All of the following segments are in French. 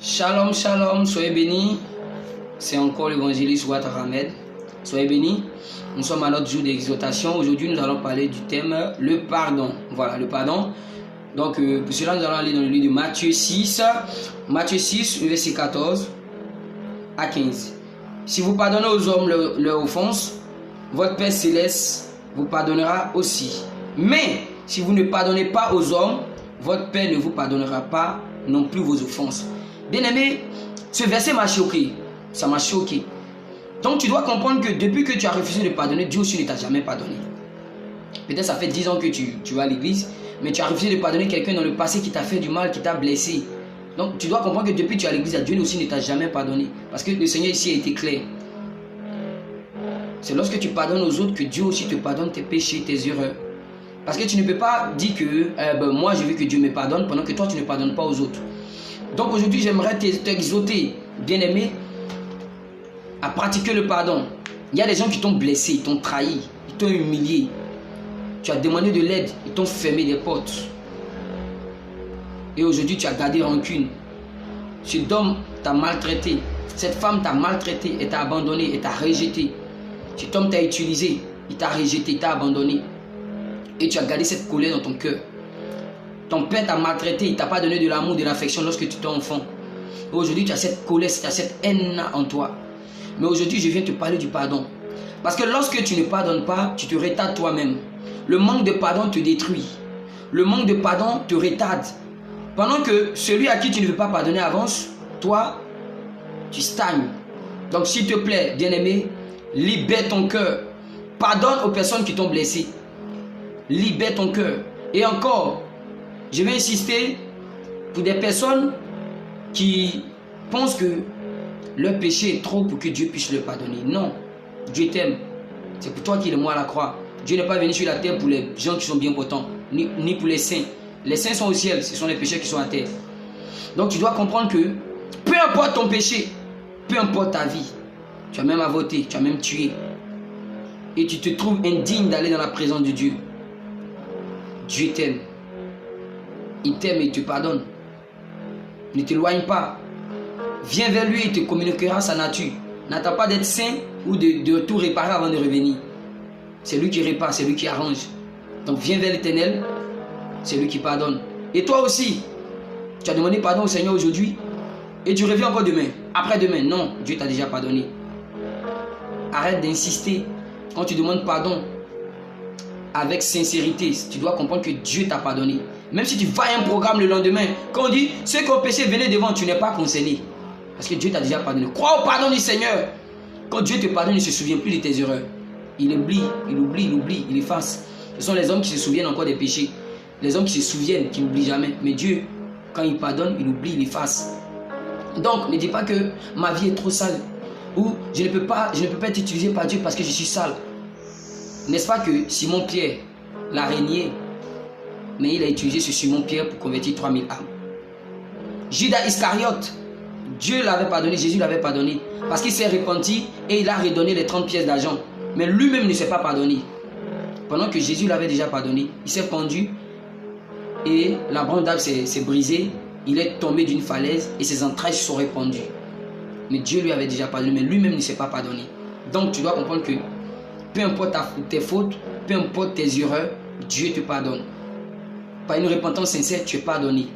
Shalom, shalom, soyez bénis. C'est encore l'évangéliste Ouattara Ahmed. Soyez bénis. Nous sommes à notre jour d'exhortation. Aujourd'hui, nous allons parler du thème le pardon. Voilà, le pardon. Donc, pour cela, nous allons aller dans le livre de Matthieu 6. Matthieu 6, verset 14 à 15. Si vous pardonnez aux hommes leur offense, votre Père Céleste vous pardonnera aussi. Mais, si vous ne pardonnez pas aux hommes, votre Père ne vous pardonnera pas non plus vos offenses. Bien-aimé, ce verset m'a choqué. Ça m'a choqué. Donc tu dois comprendre que depuis que tu as refusé de pardonner, Dieu aussi ne t'a jamais pardonné. Peut-être ça fait 10 ans que tu vas à l'église, mais tu as refusé de pardonner quelqu'un dans le passé qui t'a fait du mal, qui t'a blessé. Donc tu dois comprendre que depuis que tu es à l'église, Dieu aussi ne t'a jamais pardonné. Parce que le Seigneur ici a été clair. C'est lorsque tu pardonnes aux autres que Dieu aussi te pardonne tes péchés, tes erreurs. Parce que tu ne peux pas dire que moi je veux que Dieu me pardonne pendant que toi tu ne pardonnes pas aux autres. Donc aujourd'hui j'aimerais t'exhorter, bien-aimé, à pratiquer le pardon. Il y a des gens qui t'ont blessé, ils t'ont trahi, ils t'ont humilié. Tu as demandé de l'aide, ils t'ont fermé des portes. Et aujourd'hui tu as gardé rancune. Cet homme t'a maltraité, cette femme t'a maltraité, elle t'a abandonné, elle t'a rejeté. Cet homme t'a utilisé, il t'a rejeté, il t'a abandonné. Et tu as gardé cette colère dans ton cœur. Ton père t'a maltraité, il ne t'a pas donné de l'amour, de l'affection lorsque tu étais enfant. Et aujourd'hui, tu as cette colère, tu as cette haine en toi. Mais aujourd'hui, je viens te parler du pardon. Parce que lorsque tu ne pardonnes pas, tu te retardes toi-même. Le manque de pardon te détruit. Le manque de pardon te retarde. Pendant que celui à qui tu ne veux pas pardonner avance, toi, tu stagnes. Donc, s'il te plaît, bien-aimé, libère ton cœur. Pardonne aux personnes qui t'ont blessé. Libère ton cœur. Et encore, je vais insister pour des personnes qui pensent que leur péché est trop pour que Dieu puisse le pardonner. Non, Dieu t'aime. C'est pour toi qu'il est mort à la croix. Dieu n'est pas venu sur la terre pour les gens qui sont bien portants, ni pour les saints. Les saints sont au ciel, ce sont les pécheurs qui sont à terre. Donc tu dois comprendre que peu importe ton péché, peu importe ta vie, tu as même avorté, tu as même tué, et tu te trouves indigne d'aller dans la présence de Dieu. Dieu t'aime. Il t'aime et il te pardonne. Ne t'éloigne pas. Viens vers lui et il te communiquera sa nature. N'attends pas d'être saint ou de tout réparer avant de revenir. C'est lui qui répare, c'est lui qui arrange. Donc viens vers l'Éternel, c'est lui qui pardonne. Et toi aussi, tu as demandé pardon au Seigneur aujourd'hui et tu reviens encore demain. Après-demain, non, Dieu t'a déjà pardonné. Arrête d'insister. Quand tu demandes pardon avec sincérité, tu dois comprendre que Dieu t'a pardonné. Même si tu vas à un programme le lendemain, quand on dit ceux qui ont péché, venez devant, tu n'es pas concerné. Parce que Dieu t'a déjà pardonné. Crois au pardon du Seigneur. Quand Dieu te pardonne, il ne se souvient plus de tes erreurs. Il oublie, il efface. Ce sont les hommes qui se souviennent encore des péchés. Les hommes qui se souviennent, qui n'oublient jamais. Mais Dieu, quand il pardonne, il oublie, il efface. Donc, ne dis pas que ma vie est trop sale. Ou je ne peux pas être utilisé par Dieu parce que je suis sale. N'est-ce pas que Simon-Pierre l'a régné, mais il a utilisé ce Simon-Pierre pour convertir 3000 âmes. Judas Iscariote, Dieu l'avait pardonné, Jésus l'avait pardonné, parce qu'il s'est repenti et il a redonné les 30 pièces d'argent. Mais lui-même ne s'est pas pardonné. Pendant que Jésus l'avait déjà pardonné, il s'est pendu et la branche d'arbre s'est brisée, il est tombé d'une falaise et ses entrailles se sont répandues. Mais Dieu lui avait déjà pardonné, mais lui-même ne s'est pas pardonné. Donc tu dois comprendre que peu importe tes fautes, peu importe tes erreurs, Dieu te pardonne. Par une repentance sincère, tu es pardonné.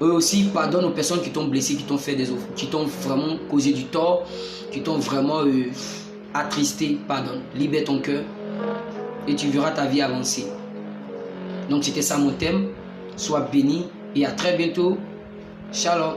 Eux aussi pardonnent aux personnes qui t'ont blessé, qui t'ont fait des offres, qui t'ont vraiment causé du tort, qui t'ont vraiment attristé. Pardonne. Libère ton cœur et tu verras ta vie avancer. Donc c'était ça mon thème. Sois béni et à très bientôt. Shalom.